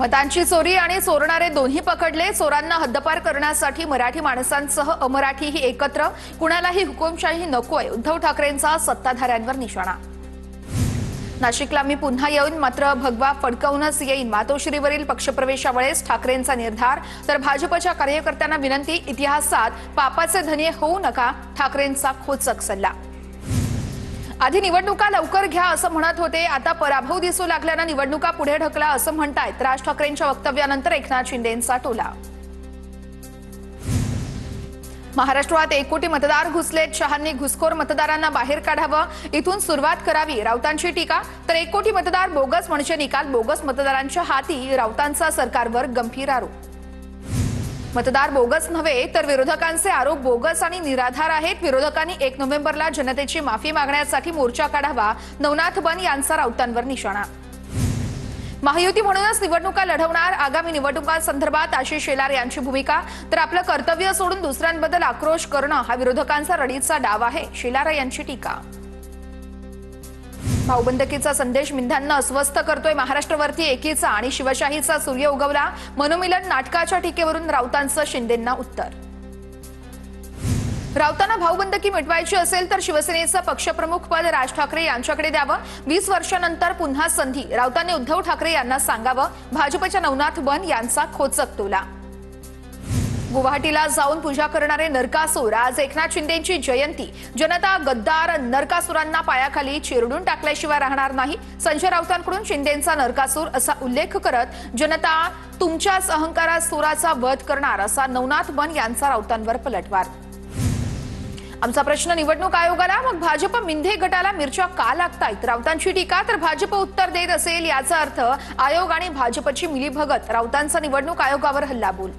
मतांची चोरी आणि चोरणारे दोन्ही पकडले। चोरांना हद्दपार करण्यासाठी मराठी माणसांसह अमराठीही एकत्र। कुणालाही हुकुमशाही नकोय, उद्धव ठाकरेंचा सत्ताधाऱ्यांवर निशाणा। नाशिकला मी पुन्हा येऊन मात्र भगवा फडकवूनच येईन, मातोश्रीवरील पक्षप्रवेशावेळेस ठाकरेंचा निर्धार। तर भाजपच्या कार्यकर्त्यांना विनंती, इतिहासात पापाचे धनी होऊ नका, ठाकरेंचा खोचक सल्ला। आधी निवडणुका लवकर घ्या असं म्हणत होते, आता पराभव दिसू लागल्यानं निवडणुका पुढे ढकला असं म्हणतायत राज ठाकरेंच्या वक्तव्यानंतर एकनाथ शिंदेंचा टोला। महाराष्ट्रात 1 कोटी मतदार घुसलेत, शहांनी घुसखोर मतदारांना बाहेर काढावं, इथून सुरुवात करावी, राऊतांची टीका। तर 1 कोटी मतदार बोगस म्हणजे निकाल बोगस मतदारांच्या हाती, राऊतांचा सरकारवर गंभीर आरोप। मतदार बोगस नव्हे तर विरोधकांचे आरोप बोगस आणि निराधार आहेत। विरोधकांनी 1 नोव्हेंबरला जनतेची माफी मागण्यासाठी मोर्चा काढावा, नवनाथ बन यांचा राऊतांवर निशाणा। महायुती म्हणूनच निवडणुका लढवणार, आगामी निवडणुकांसंदर्भात आशिष शेलार यांची भूमिका। तर आपलं कर्तव्य सोडून दुसऱ्यांबद्दल आक्रोश करणं हा विरोधकांचा रडीचा डाव आहे, शेलार यांची टीका। भाऊबंदकीचा संदेश मिंधांना अस्वस्थ करतोय, महाराष्ट्रावरती एकीचा आणि शिवशाहीचा सूर्य उगवला। मनोमिलन नाटकाच्या टीकेवरून राऊतांचं शिंदेंना उत्तर। राऊतांना भाऊबंदकी मिटवायची असेल तर शिवसेनेचं पक्षप्रमुख पद राज ठाकरे यांच्याकडे द्यावं, 20 वर्षांनंतर पुन्हा संधी, राऊतांनी उद्धव ठाकरे यांना सांगावं, भाजपच्या नवनाथ बन यांचा खोचक टोला। गुवाहाटीला जाऊन पूजा करणारे नरकासूर, आज एकनाथ शिंदेंची जयंती, जनता गद्दार नरकासुरांना पायाखाली चिरडून टाकल्याशिवाय राहणार नाही। संजय राऊतांकडून शिंदेंचा नरकासूर असा उल्लेख करत जनता तुमच्याच अहंकारासुराचा वध करणार असा नवनाथ बन यांचा राऊतांवर पलटवार। आमचा प्रश्न निवडणूक आयोगाला, मग भाजप मिंधे गटाला मिरच्या का लागतायत, राऊतांची टीका। तर भाजप उत्तर देत असेल याचा अर्थ आयोग आणि भाजपची मिलीभगत, राऊतांचा निवडणूक आयोगावर हल्लाबोल।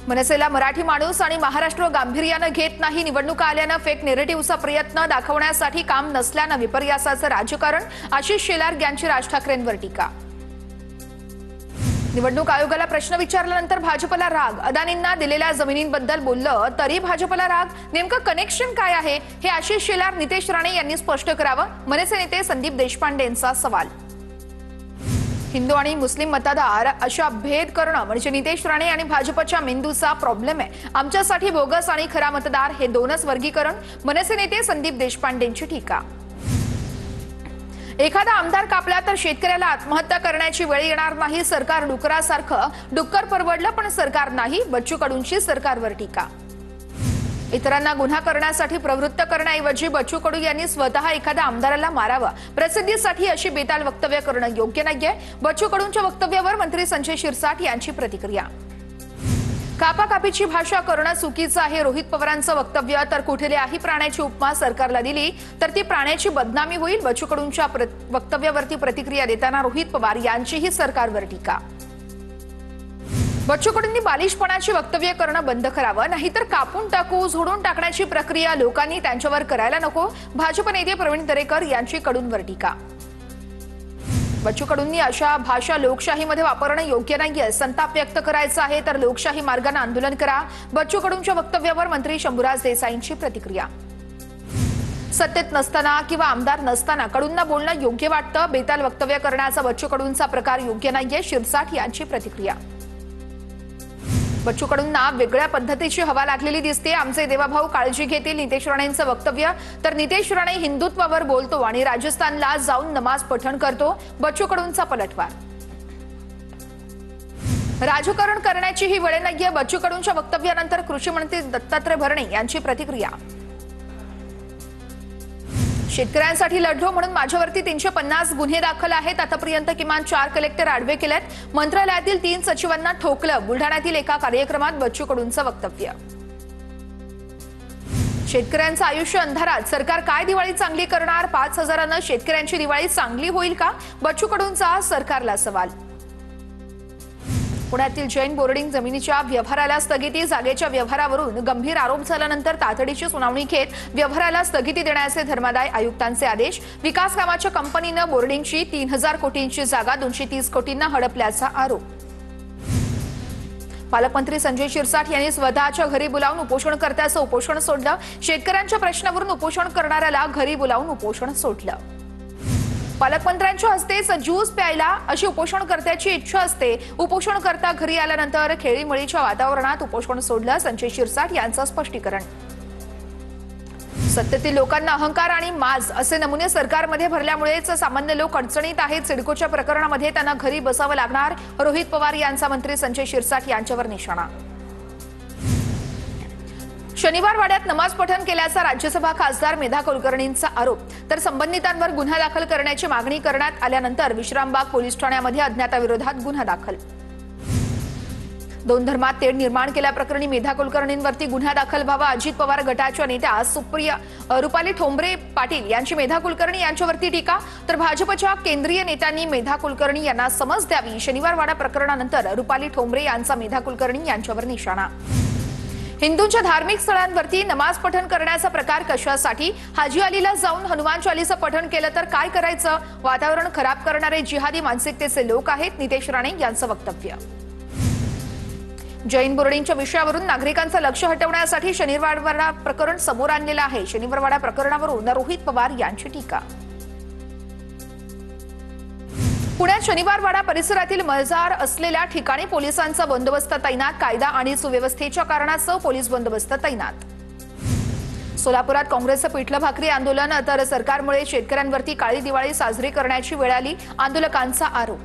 मनसेला मराठी माणूस आणि महाराष्ट्र गांभीर्यानं घेत नाही, निवडणुका आल्यानं फेक नेरेटिव्हचा प्रयत्न दाखवण्यासाठी काम नसल्यानं विपर्यासाचं राजकारण, आशिष शेलार यांची राज ठाकरेंवर टीका। निवडणूक आयोगाला प्रश्न विचारल्यानंतर भाजपला राग, अदानींना दिलेल्या जमिनींबद्दल बोललं तरी भाजपला राग, नेमकं कनेक्शन काय आहे हे आशिष शेलार नितेश राणे यांनी स्पष्ट करावं, मनसे नेते संदीप देशपांडेंचा सवाल। हिंदू आणि मुस्लिम मतदार अशा भेद करणं म्हणजे नितेश राणे आणि भाजपच्या मेंदूचा प्रॉब्लेम आहे, आमच्यासाठी बोगस आणि खरा मतदार हे दोनच वर्गीकरण, मनसे नेते संदीप देशपांडेंची टीका। एखादा आमदार कापला तर शेतकऱ्याला आत्महत्या करण्याची वेळ येणार नाही, सरकार डुकरासारखं, डुक्कर परवडलं पण सरकार नाही, बच्चू कडूंची सरकारवर टीका। इतरांना गुन्हा करण्यासाठी प्रवृत्त करण्याऐवजी बच्चू कडू यांनी स्वतः एखाद्या आमदाराला मारावं, प्रसिद्धीसाठी अशी बेताल वक्तव्य करणं योग्य नाहीये, बच्चू कडूंच्या वक्तव्यावर मंत्री संजय शिरसाट यांची प्रतिक्रिया। कापाकापीची भाषा करणं चुकीचं आहे, रोहित पवारांचं वक्तव्य। तर कुठल्याही प्राण्याची उपमा सरकारला दिली तर ती प्राण्याची बदनामी होईल, बच्चू कडूंच्या वक्तव्यावरती प्रतिक्रिया देताना रोहित पवार यांचीही सरकारवर टीका। बच्चू कडूंनी बालिशपणाची वक्तव्य करणं बंद करावं, नाहीतर कापून टाकू, झोडून टाकण्याची प्रक्रिया लोकांनी त्यांच्यावर करायला नको, भाजप नेते प्रवीण दरेकर यांची कडूंवर टीका। बच्चू कडूंनी अशा भाषा लोकशाहीमध्ये वापरणं योग्य नाहीये, संताप व्यक्त करायचा आहे तर लोकशाही मार्गाने आंदोलन करा, बच्चू कडूंच्या वक्तव्यावर मंत्री शंभूराज देसाईंची प्रतिक्रिया। सत्तेत नसताना किंवा आमदार नसताना कडूंना बोलणं योग्य वाटतं, बेताल वक्तव्य करण्याचा बच्चू कडूंचा प्रकार योग्य नाहीये, शिरसाट यांची प्रतिक्रिया। बच्चू कडूंना वेगळ्या पद्धतीची हवा लागलेली दिसते, आमचे देवाभाऊ काळजी घेतील, नितेश राणेंचं वक्तव्य। तर नितेश राणे हिंदुत्वावर बोलतो आणि राजस्थानला जाऊन नमाज पठण करतो, बच्चू कडूंचा पलटवार। राजकारण करण्याची ही वेळ नाहीये, बच्चू कडूंच्या वक्तव्यानंतर कृषी मंत्री दत्तात्रय भरणे यांची प्रतिक्रिया। शेतकऱ्यांसाठी लढलो म्हणून माझ्यावरती 350 गुन्हे दाखल आहेत, आतापर्यंत किमान 4 कलेक्टर आडवे केलेत, मंत्रालयातील 3 सचिवांना ठोकलं, बुलढाण्यातील एका कार्यक्रमात बच्चू कडूंचं वक्तव्य। शेतकऱ्यांचं आयुष्य अंधारात, सरकार काय दिवाळी चांगली करणार, 5000 शेतकऱ्यांची दिवाळी चांगली होईल का, बच्चू कडूंचा सरकारला सवाल। पुण्यातील जैन बोर्डिंग जमिनीच्या व्यवहाराला स्थगिती, जागेच्या व्यवहारावरून गंभीर आरोप झाल्यानंतर तातडीची सुनावणी घेत व्यवहाराला स्थगिती देण्याचे धर्मादाय आयुक्तांचे आदेश। विकास कामाच्या कंपनीनं बोर्डिंगची 3000 कोटींची जागा 230 कोटींना हडपल्याचा आरोप। पालकमंत्री संजय शिरसाट यांनी स्वतःच्या घरी बोलावून उपोषणकर्त्याचं उपोषण सोडलं, शेतकऱ्यांच्या प्रश्नावरून उपोषण करणाऱ्याला घरी बोलावून उपोषण सोडलं। पालकमंत्र्यांच्या हस्तेच ज्यूस प्यायला अशी उपोषणकर्त्याची इच्छा असते। उपोषणकर्ता घरी आल्यानंतर खेळीमेळीच्या वातावरणात उपोषण सोडलं, संजय शिरसाट यांचं स्पष्टीकरण। सत्तेतील लोकांना अहंकार आणि माज असे नमुने सरकारमध्ये भरल्यामुळेच सामान्य लोक अडचणीत आहेत। सिडकोच्या प्रकरणामध्ये त्यांना घरी बसावं लागणार, रोहित पवार यांचा मंत्री संजय शिरसाट यांच्यावर निशाणा। शनिवार वाड्यात नमाज पठण केल्याचा राज्यसभा खासदार मेधा कुलकर्णींचा आरोप, तर संबंधितांवर गुन्हा दाखल करण्याची मागणी करण्यात आल्यानंतर विश्रामबाग पोलीस ठाण्यामध्ये अज्ञाताविरोधात गुन्हा दाखल। दोन धर्मात तेढ निर्माण केल्याप्रकरणी मेधा कुलकर्णींवरती गुन्हा दाखल व्हावा। अजित पवार गटाच्या नेत्या रुपाली ठोंबरे पाटील यांची मेधा कुलकर्णी यांच्यावरती टीका, तर भाजपच्या केंद्रीय नेत्यांनी मेधा कुलकर्णी यांना समज द्यावी। शनिवार वाडा प्रकरणानंतर रुपाली ठोंबरे यांचा मेधा कुलकर्णी यांच्यावर निशाणा। हिंदूंच्या धार्मिक स्थळांवरती नमाज पठण करण्याचा प्रकार कशासाठी? हाजी अलीला जाऊन हनुमान चालीसा पठण केलं तर काय करायचं? वातावरण खराब करणारे जिहादी मानसिकतेचे लोक आहेत, नितेश राणे यांचं वक्तव्य। जैन बोर्डिंगच्या विषयावरून नागरिकांचं लक्ष हटवण्यासाठी शनिवारवाडा प्रकरण समोर आणलेलं आहे। शनिवारवाडा प्रकरणावरून रोहित पवार यांची टीका। पुण्यात शनिवारवाडा परिसरातील मजार असलेल्या ठिकाणी पोलिसांचा बंदोबस्त तैनात, कायदा आणि सुव्यवस्थेच्या कारणास्तव पोलीस बंदोबस्त तैनात। सोलापुरात काँग्रेसचं पिठलं भाकरी आंदोलन, तर सरकारमुळे शेतकऱ्यांवरती काळी दिवाळी साजरी करण्याची वेळ आली, आंदोलकांचा आरोप।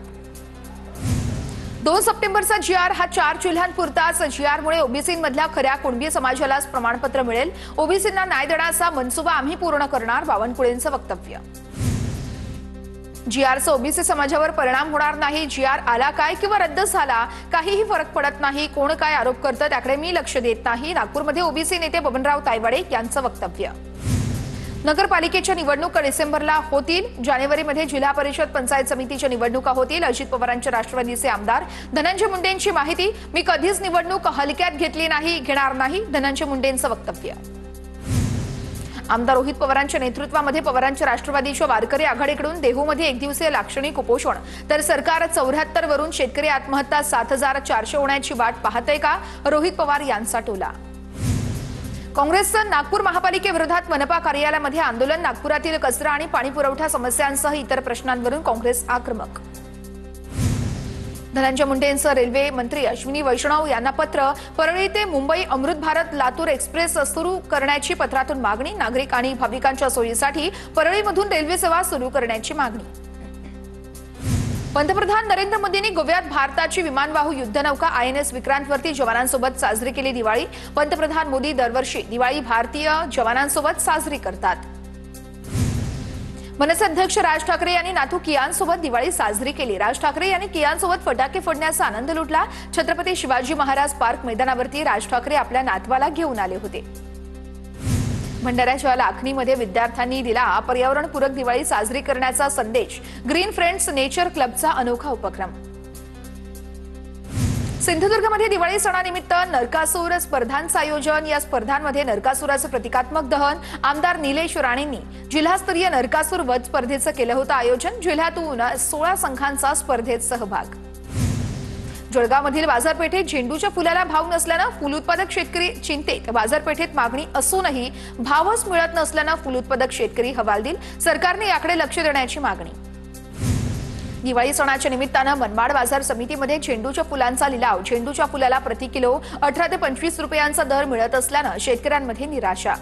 2 सप्टेंबरचा GR हा 4 जिल्ह्यांपुरताच, GRमुळे ओबीसींमधल्या खऱ्या कुणबी समाजालाच प्रमाणपत्र मिळेल, ओबीसींना न्याय देण्याचा मनसुबा आम्ही पूर्ण करणार, बावनकुळेंचं वक्तव्य। GRचा ओबीसी समाजावर परिणाम होणार नाही, GR आला काय किंवा रद्द झाला काहीही फरक पडत नाही, कोण काय आरोप करतं त्याकडे मी लक्ष देत नाही, नागपूरमध्ये ओबीसी नेते बबनराव तायवाडे यांचं वक्तव्य। नगरपालिकेच्या निवडणुका डिसेंबरला होतील, जानेवारीमध्ये जिल्हा परिषद पंचायत समितीच्या निवडणुका होतील। अजित पवारांच्या राष्ट्रवादीचे आमदार धनंजय मुंडेंची माहिती, मी कधीच निवडणूक हलक्यात घेतली नाही, घेणार नाही, धनंजय मुंडेंचं वक्तव्य। आमदार रोहित पवारांच्या नेतृत्वामध्ये पवारांच्या राष्ट्रवादीच्या वारकरी आघाडीकडून देहूमध्ये एकदिवसीय लाक्षणिक उपोषण, तर सरकार 74 वरून शेतकरी आत्महत्या 7400 होण्याची वाट पाहतंय का? रोहित पवार यांचा टोला। काँग्रेसचं नागपूर महापालिकेविरोधात मनपा कार्यालयामध्ये आंदोलन, नागपुरातील कचरा आणि पाणी पुरवठा समस्यांसह इतर प्रश्नांवरून काँग्रेस आक्रमक। धनंजय मुंडेंचं रेल्वे मंत्री अश्विनी वैष्णव यांना पत्र, परळी ते मुंबई अमृत भारत लातूर एक्सप्रेस सुरू करण्याची पत्रातून मागणी, नागरिक आणि भाविकांच्या सोयीसाठी परळीमधून रेल्वे सेवा सुरू करण्याची मागणी। पंतप्रधान नरेंद्र मोदींनी गोव्यात भारताची विमानवाहू युद्धनौका INS विक्रांतवरती जवानांसोबत साजरी केली दिवाळी। पंतप्रधान मोदी दरवर्षी दिवाळी भारतीय जवानांसोबत साजरी करतात। मनसे अध्यक्ष राज ठाकरे यांनी नातू कियानसोबत दिवाळी साजरी केली। राज ठाकरे यांनी कियानसोबत फटाके फोडण्याचा आनंद लुटला। छत्रपती शिवाजी महाराज पार्क मैदानावरती राज ठाकरे आपल्या नातवाला घेऊन आले होते। भंडाऱ्याच्या लाखनीमध्ये विद्यार्थ्यांनी दिला पर्यावरणपूरक दिवाळी साजरी करण्याचा संदेश, ग्रीन फ्रेंड्स नेचर क्लबचा अनोखा उपक्रम। सिंधुदुर्गमध्ये दिवाळी सणानिमित्त नरकासूर स्पर्धांचं आयोजन, या स्पर्धांमध्ये नरकासुराचं प्रतिकात्मक दहन, आमदार निलेश राणेंनी जिल्हास्तरीय नरकासूर वध स्पर्धेचं केलं होतं आयोजन, जिल्ह्यातून 16 संघांचा स्पर्धेत सहभाग। जळगावमधील बाजारपेठेत झेंडूच्या फुलाला भाव नसल्यानं फुल उत्पादक शेतकरी चिंतेत, बाजारपेठेत मागणी असूनही भावच मिळत नसल्यानं फुल उत्पादक शेतकरी हवालदिल, सरकारने याकडे लक्ष देण्याची मागणी। दिवाळी सणाच्या निमित्तानं मनमाड बाजार समितीमध्ये झेंडूच्या फुलांचा लिलाव, झेंडूच्या फुलाला प्रति किलो 18 ते 25 रुपयांचा दर मिळत असल्यानं शेतकऱ्यांमध्ये निराशा।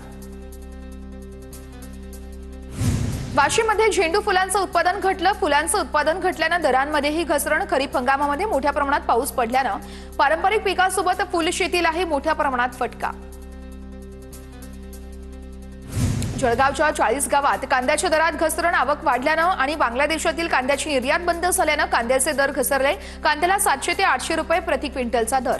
वाशीमध्ये झेंडू फुलांचं उत्पादन घटलं, फुलांचं उत्पादन घटल्यानं दरांमध्येही घसरण, खरीप हंगामामध्ये मोठ्या प्रमाणात पाऊस पडल्यानं पारंपरिक पिकासोबत फुल शेतीलाही मोठ्या प्रमाणात फटका। जळगावच्या 40 गावात कांद्याच्या दरात घसरण, आवक वाढल्यानं आणि बांगलादेशातील कांद्याची निर्यात बंद झाल्यानं कांद्याचे दर घसरले, कांद्याला 700 ते 800 रुपये प्रति क्विंटलचा दर।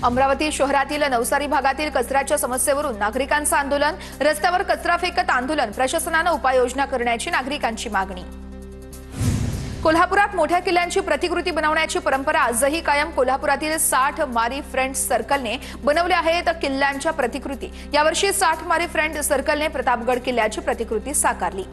अमरावती शहरातील नवसारी भागातील कचऱ्याच्या समस्येवरून नागरिकांचं आंदोलन, रस्त्यावर कचरा फेकत आंदोलन, प्रशासनानं उपाययोजना करण्याची नागरिकांची मागणी। कोल्हापुरात मोठ्या किल्ल्यांची प्रतिकृती बनवण्याची परंपरा आजही कायम, कोल्हापुरातील 60 मारी फ्रेंड्स सर्कलने बनवल्या आहेत किल्ल्यांच्या प्रतिकृती। यावर्षी 60 मारी फ्रेंड सर्कलने प्रतापगड किल्ल्याची प्रतिकृती साकारली।